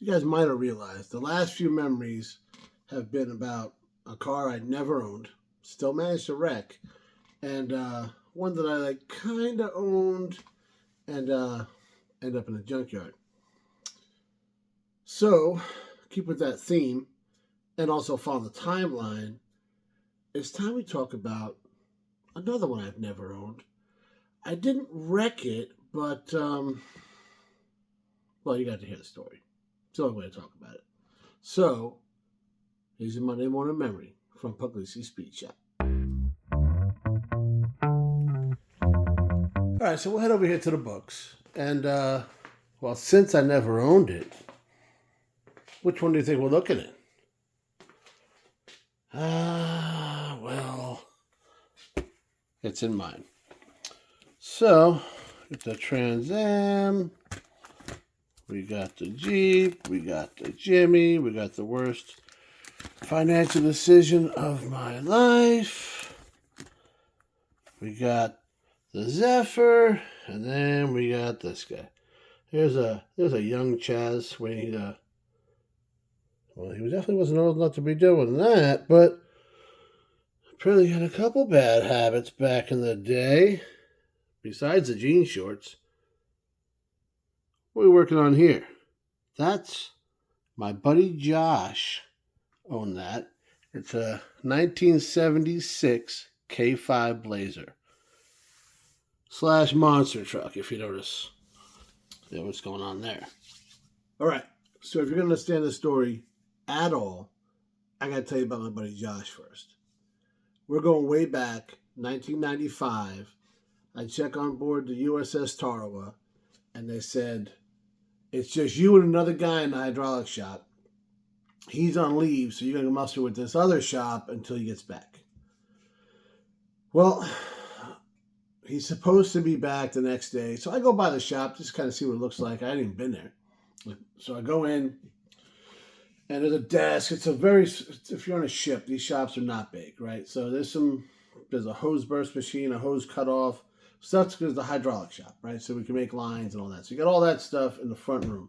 You guys might have realized the last few memories have been about a car I'd never owned, still managed to wreck, and one that I like kind of owned and end up in a junkyard. So, keep with that theme and also follow the timeline. It's time we talk about another one I've never owned. I didn't wreck it, but well, you got to hear the story. It's the only way to talk about it. So, here's a Monday morning memory from Pugliese Speed Shop. All right, so we'll head over here to the books. And, well, since I never owned it, which one do you think we're looking at? Well, it's in mine. So, it's the Trans Am. We got the Jeep. We got the Jimmy. We got the worst financial decision of my life. We got the Zephyr. And then we got this guy. There's a young Chaz waiting to... Well, he definitely wasn't old enough to be doing that, but apparently had a couple bad habits back in the day. Besides the jean shorts. What are we working on here? That's my buddy Josh owned that. It's a 1976 K5 Blazer. / monster truck, if you notice. What's going on there. All right. So if you're going to understand the story at all, I got to tell you about my buddy Josh first. We're going way back, 1995. I check on board the USS Tarawa, and they said, it's just you and another guy in the hydraulic shop. He's on leave, so you're going to muster with this other shop until he gets back. Well, he's supposed to be back the next day, so I go by the shop just to kind of see what it looks like. I hadn't even been there. So I go in, and there's a desk. If you're on a ship, these shops are not big, right? So there's a hose burst machine, a hose cutoff. So that's because the hydraulic shop, right? So we can make lines and all that. So you got all that stuff in the front room.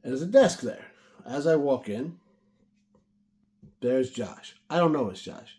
And there's a desk there. As I walk in, there's Josh. I don't know it's Josh.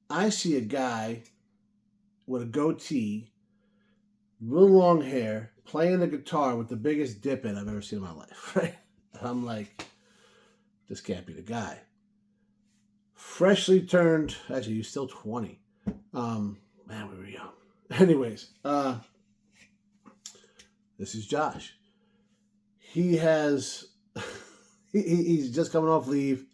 I see a guy with a goatee, real long hair, playing the guitar with the biggest dip in I've ever seen in my life, right? And I'm like, this can't be the guy. Freshly turned, actually, he's still 20. Man, we were young. Anyways, this is Josh. He's just coming off leave.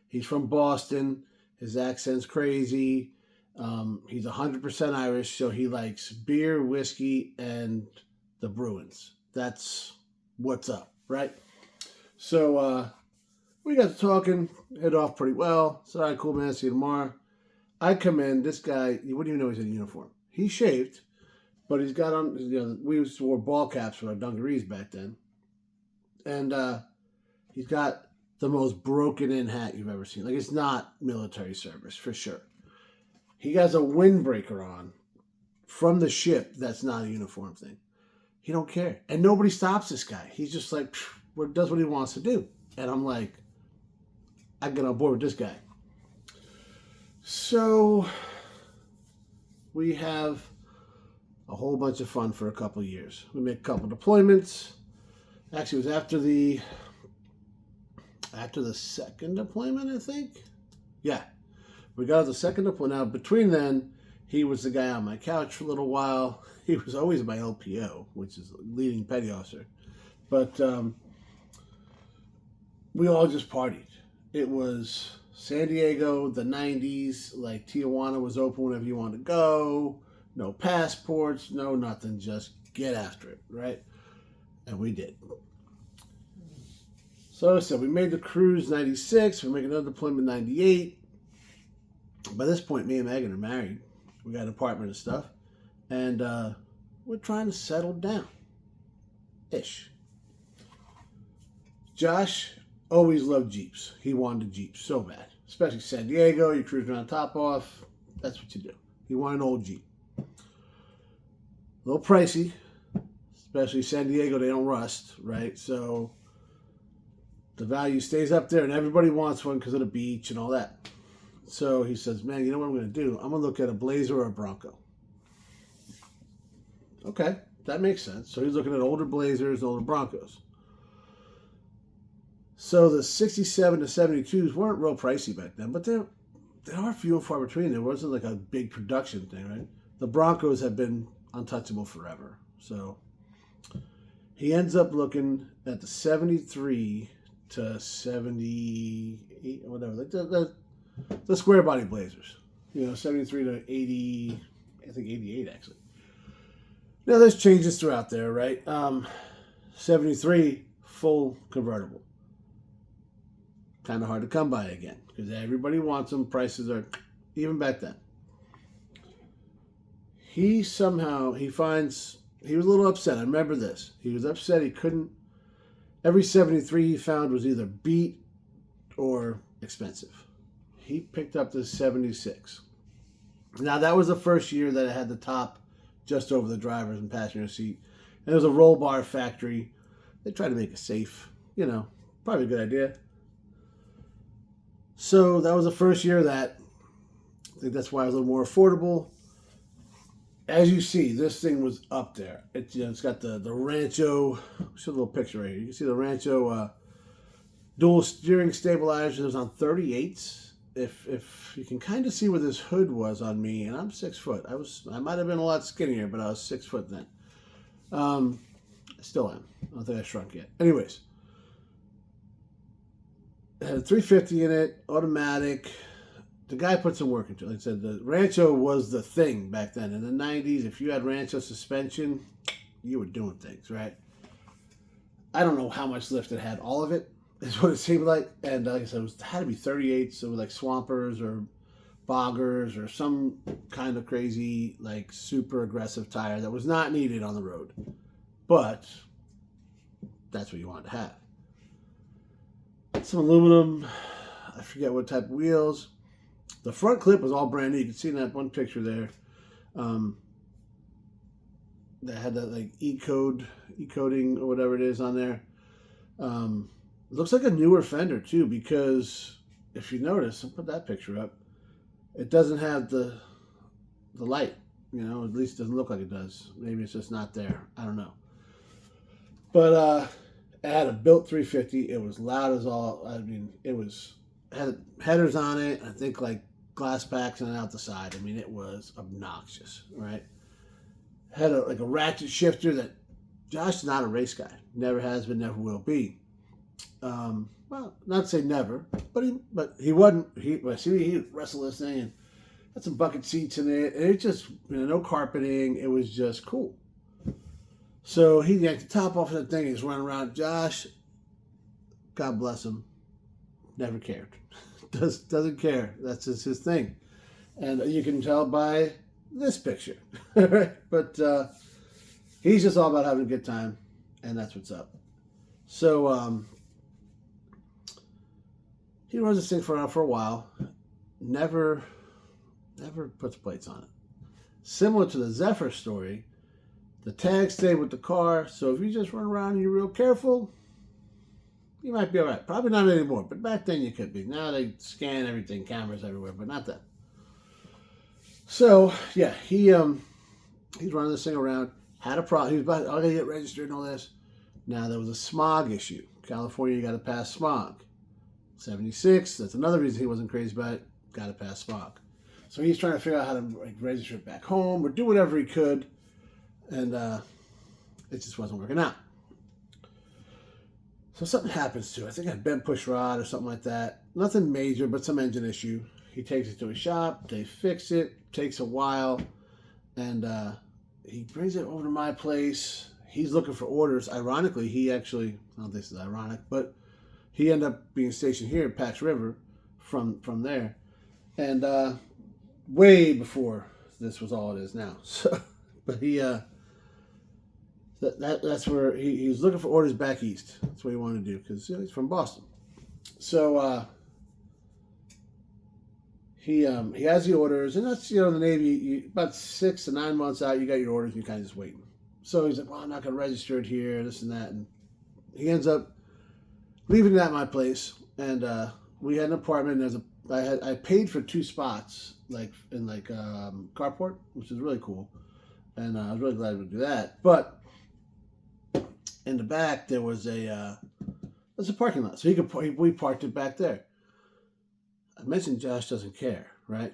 He's from Boston. His accent's crazy. He's 100% Irish, so he likes beer, whiskey, and the Bruins. That's what's up, right? So we got to talking, hit off pretty well. So, all right, cool, man, see you tomorrow. I come in, this guy, you wouldn't even know he's in uniform. He's shaved, but he's got on, we wore ball caps for our dungarees back then. And he's got the most broken in hat you've ever seen. Like, it's not military service, for sure. He has a windbreaker on from the ship that's not a uniform thing. He don't care. And nobody stops this guy. He's just like, does what he wants to do. And I'm like, I get on board with this guy. So we have a whole bunch of fun for a couple of years. We make a couple deployments. Actually, it was after the second deployment, I think. Yeah, we got the second deployment. Now, between then, he was the guy on my couch for a little while. He was always my LPO, which is leading petty officer. But we all just partied. It was San Diego, the 90s, like Tijuana was open whenever you wanted to go. No passports, no nothing, just get after it, right? And we did. So I said, we made the cruise 96, we make another deployment 98. By this point, me and Megan are married. We got an apartment and stuff. And we're trying to settle down. Ish. Josh always loved Jeeps. He wanted a Jeep so bad. Especially San Diego, you cruise around top off. That's what you do. He wanted an old Jeep. A little pricey. Especially San Diego, they don't rust, right? So The value stays up there, and everybody wants one because of the beach and all that. So he says, man, you know what I'm going to do? I'm going to look at a Blazer or a Bronco. Okay, that makes sense. So he's looking at older Blazers and older Broncos. So the 67 to 72s weren't real pricey back then, but they are few and far between. There wasn't like a big production thing, right? The Broncos have been untouchable forever. So he ends up looking at the 73 to 78, whatever, like the square body Blazers. 73 to 80, I think 88 actually. Now there's changes throughout there, right? 73, full convertible. Kind of hard to come by again because everybody wants them. Prices are, even back then. He finds, he was a little upset. I remember this. He was upset he couldn't, every 73 he found was either beat or expensive. He picked up this 76. Now that was the first year that it had the top just over the driver's and passenger seat. And it was a roll bar factory. They tried to make it safe. Probably a good idea. So that was the first year of that. I think that's why it was a little more affordable. As you see, this thing was up there. It's got the Rancho. Show a little picture right here. You can see the Rancho dual steering stabilizers. It was on 38s. If you can kind of see where this hood was on me, and I'm 6 foot. I might have been a lot skinnier, but I was 6 foot then. I still am. I don't think I shrunk yet. Anyways, it had a 350 in it, automatic. The guy put some work into it. Like I said, the Rancho was the thing back then. In the 90s, if you had Rancho suspension, you were doing things, right? I don't know how much lift it had. All of it is what it seemed like. And like I said, it had to be 38s. So like Swampers or Boggers or some kind of crazy, like super aggressive tire that was not needed on the road. But that's what you wanted to have. Some aluminum. I forget what type of wheels. The front clip was all brand new. You can see in that one picture there. That had that like E-coding or whatever it is on there. It looks like a newer fender too, because if you notice, I'll put that picture up. It doesn't have the light. At least it doesn't look like it does. Maybe it's just not there. I don't know. But it had a built 350. It was loud as all. I mean, had headers on it. I think like glass packs and out the side. I mean, it was obnoxious, right? Had a ratchet shifter that Josh is not a race guy. Never has been, never will be. Well, not to say never, but he wasn't. He wrestled this thing and had some bucket seats in it. And it just, no carpeting. It was just cool. So he yanked the top off of that thing. He's running around. Josh, God bless him, never cared. Doesn't care. That's just his thing. And you can tell by this picture. But he's just all about having a good time, and that's what's up. So he runs this thing for a while. Never puts plates on it. Similar to the Zephyr story, the tags stay with the car, so if you just run around and you're real careful, you might be all right. Probably not anymore, but back then you could be. Now they scan everything, cameras everywhere, but not that. So, yeah, he's running this thing around. Had a problem. He was about, to get registered and all this. Now, there was a smog issue. California, you got to pass smog. 76, that's another reason he wasn't crazy about it. Got to pass smog. So he's trying to figure out how to register it back home or do whatever he could. And it just wasn't working out. So something happens to it. I think I bent push rod or something like that. Nothing major, but some engine issue. He takes it to a shop. They fix it. Takes a while. And he brings it over to my place. He's looking for orders. Ironically, he actually, I don't think this is ironic, but he ended up being stationed here at Patch River from there. And way before this was all it is now. So, but he... That's where he was looking for orders back east. That's what he wanted to do because he's from Boston. So he has the orders, and that's in the Navy. About 6 to 9 months out, you got your orders, and you're kind of just waiting. So he's like, "Well, I'm not going to register it here, this and that," and he ends up leaving it at my place, and we had an apartment. I paid for 2 spots, like in like carport, which is really cool, and I was really glad to do that. But in the back there was a parking lot, so we parked it back there. I mentioned Josh doesn't care, right?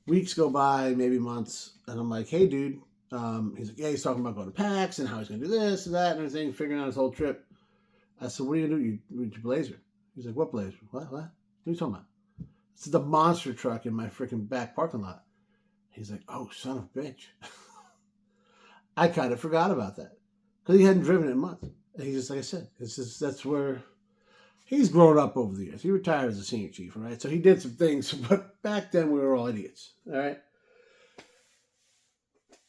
Weeks go by, maybe months, and I'm like, hey, dude. He's like, yeah, he's talking about going to PAX and how he's going to do this and that and everything, figuring out his whole trip. I said, what are you going to do with your Blazer? He's like, what Blazer? What? What are you talking about? It's the monster truck in my freaking back parking lot. He's like, oh, son of a bitch. I kind of forgot about that because he hadn't driven it in months. And he's just, like I said, it's just, that's where he's grown up over the years. He retired as a senior chief, all right? So he did some things, but back then we were all idiots, all right?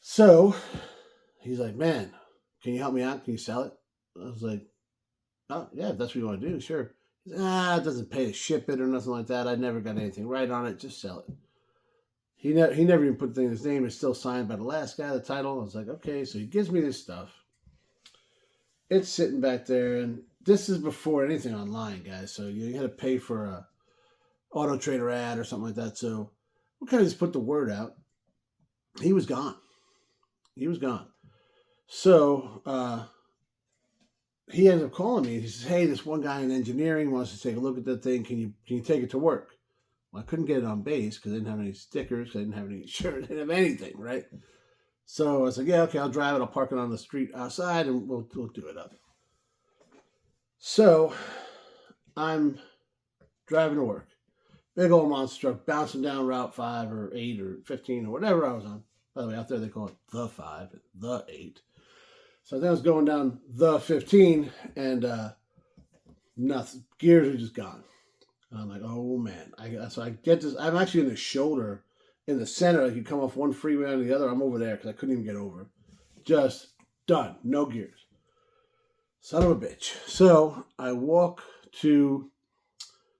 So he's like, man, can you help me out? Can you sell it? I was like, oh, yeah, if that's what you want to do, sure. He's like, it doesn't pay to ship it or nothing like that. I never got anything right on it. Just sell it. He never even put the thing in his name. It's still signed by the last guy, the title. I was like, okay. So he gives me this stuff. It's sitting back there. And this is before anything online, guys. So you had to pay for a Auto Trader ad or something like that. So we kind of just put the word out. He was gone. So he ends up calling me. He says, hey, this one guy in engineering wants to take a look at that thing. Can you take it to work? Well, I couldn't get it on base because I didn't have any stickers. I didn't have any insurance. I didn't have anything, right? So I was like, yeah, okay, I'll drive it. I'll park it on the street outside and we'll do it up. So I'm driving to work. Big old monster truck bouncing down Route 5 or 8 or 15 or whatever I was on. By the way, out there they call it the 5, the 8. So then I was going down the 15 and nothing. Gears are just gone. And I'm like, oh man. So I get this. I'm actually in the shoulder in the center. Like you come off one freeway onto the other. I'm over there because I couldn't even get over. Just done. No gears. Son of a bitch. So I walk to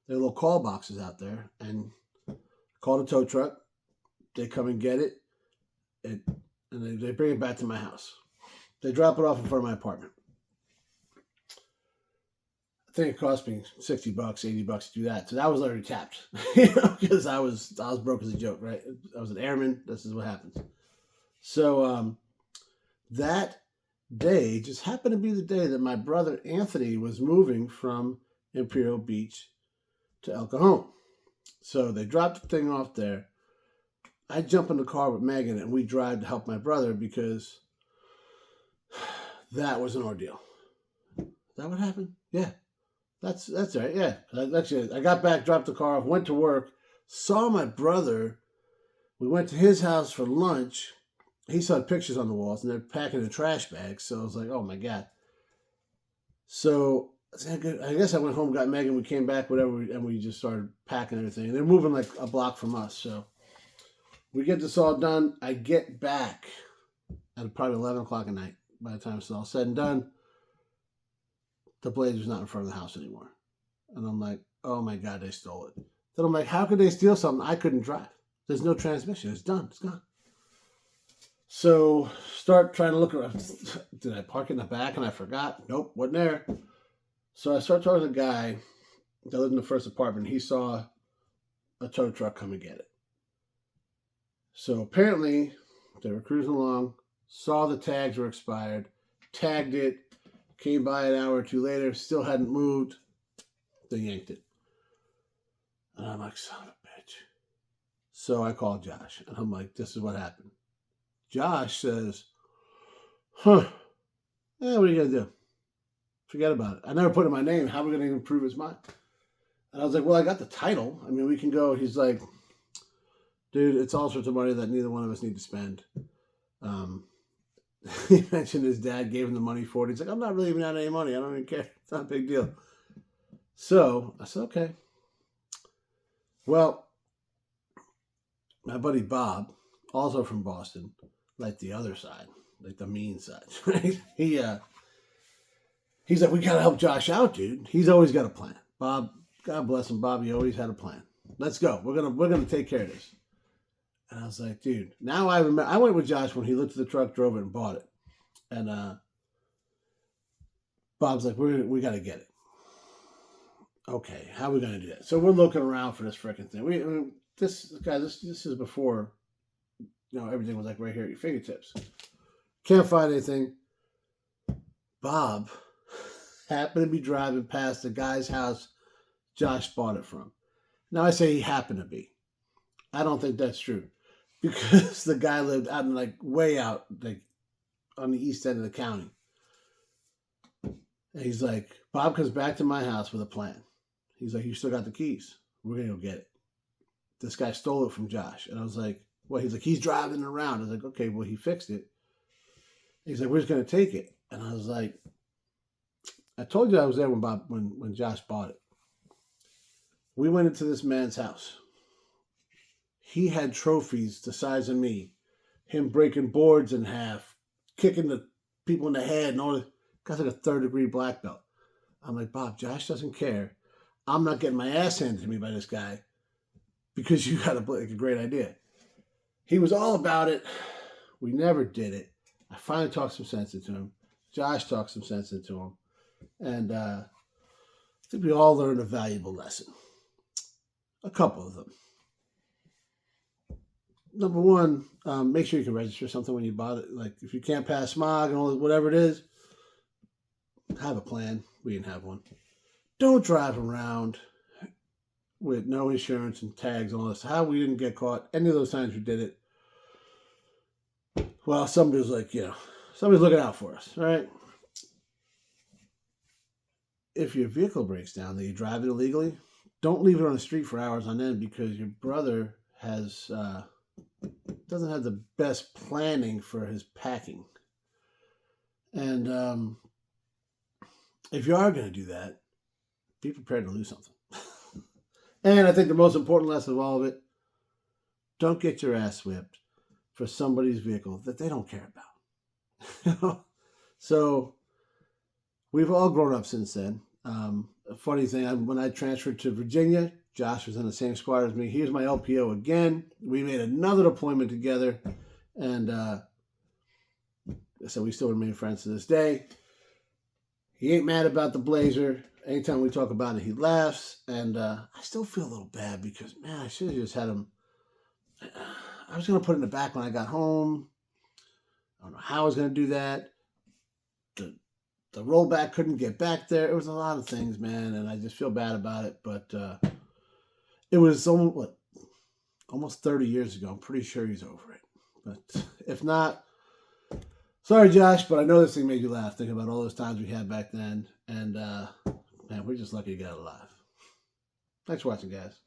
the little call boxes out there and call the tow truck. They come and get it. And they bring it back to my house. They drop it off in front of my apartment. I think it cost me $60, $80 to do that. So that was already tapped, because I was broke as a joke, right? I was an airman. This is what happens. So that day just happened to be the day that my brother Anthony was moving from Imperial Beach to El Cajon. So they dropped the thing off there. I jump in the car with Megan and we drive to help my brother because that was an ordeal. Is that what happened? Yeah. That's right. Yeah. Actually, I got back, dropped the car off, went to work, saw my brother. We went to his house for lunch. He saw pictures on the walls and they're packing in trash bags. So I was like, oh my God. So I guess I went home, got Megan, we came back, whatever, and we just started packing everything. And they're moving like a block from us. So we get this all done. I get back at probably 11 o'clock at night. By the time it's all said and done, the Blazer's not in front of the house anymore. And I'm like, oh my God, they stole it. Then I'm like, how could they steal something I couldn't drive? There's no transmission. It's done. It's gone. So start trying to look around. Did I park in the back and I forgot? Nope, wasn't there. So I start talking to the guy that lived in the first apartment. He saw a tow truck come and get it. So apparently they were cruising along, saw the tags were expired, tagged it, came by an hour or two later, still hadn't moved. They yanked it. And I'm like, son of a bitch. So I called Josh and I'm like, this is what happened. Josh says, what are you going to do? Forget about it. I never put in my name. How are we going to even prove it's mine? And I was like, well, I got the title. I mean, we can go. He's like, dude, it's all sorts of money that neither one of us need to spend. He mentioned his dad gave him the money for it. He's like, I'm not really even out any money. I don't even care. It's not a big deal. So I said, okay. Well, my buddy Bob, also from Boston, like the other side, like the mean side, right? He's like, we got to help Josh out, dude. He's always got a plan. Bob, God bless him, Bob, he always had a plan. Let's go. We're gonna take care of this. And I was like, dude, now I remember. I went with Josh when he looked at the truck, drove it, and bought it. And Bob's like, we got to get it. Okay, how are we going to do that? So we're looking around for this freaking thing. This is before, everything was like right here at your fingertips. Can't find anything. Bob happened to be driving past the guy's house Josh bought it from. Now I say he happened to be. I don't think that's true, because the guy lived out in way out on the east end of the county. And he's like, Bob comes back to my house with a plan. He's like, you still got the keys. We're going to go get it. This guy stole it from Josh. And I was like, what? He's like, he's driving it around. I was like, okay, well, he fixed it. He's like, we're just going to take it. And I was like, I told you I was there when Josh bought it. We went into this man's house. He had trophies the size of me. Him breaking boards in half, kicking the people in the head, and all that. Guy's like a 3rd-degree black belt. I'm like, Bob, Josh doesn't care. I'm not getting my ass handed to me by this guy because you got a great idea. He was all about it. We never did it. I finally talked some sense into him. Josh talked some sense into him. And I think we all learned a valuable lesson. A couple of them. Number one, make sure you can register something when you bought it. Like, if you can't pass smog and all whatever it is, have a plan. We didn't have one. Don't drive around with no insurance and tags and all this. How we didn't get caught any of those times we did it. Well, somebody was like, somebody's looking out for us, right? If your vehicle breaks down that you're driving illegally, don't leave it on the street for hours on end, because your brother doesn't have the best planning for his packing. And if you are going to do that, be prepared to lose something. And I think the most important lesson of all of it, don't get your ass whipped for somebody's vehicle that they don't care about. So we've all grown up since then. A funny thing, when I transferred to Virginia, Josh was in the same squad as me. He was my LPO again. We made another deployment together. And so we still remain friends to this day. He ain't mad about the Blazer. Anytime we talk about it, he laughs. And I still feel a little bad because, man, I should have just had him. I was going to put it in the back when I got home. I don't know how I was going to do that. The rollback couldn't get back there. It was a lot of things, man, and I just feel bad about it. But it was almost 30 years ago. I'm pretty sure he's over it. But if not, sorry, Josh, but I know this thing made you laugh thinking about all those times we had back then. And, man, we're just lucky to get out alive. Thanks for watching, guys.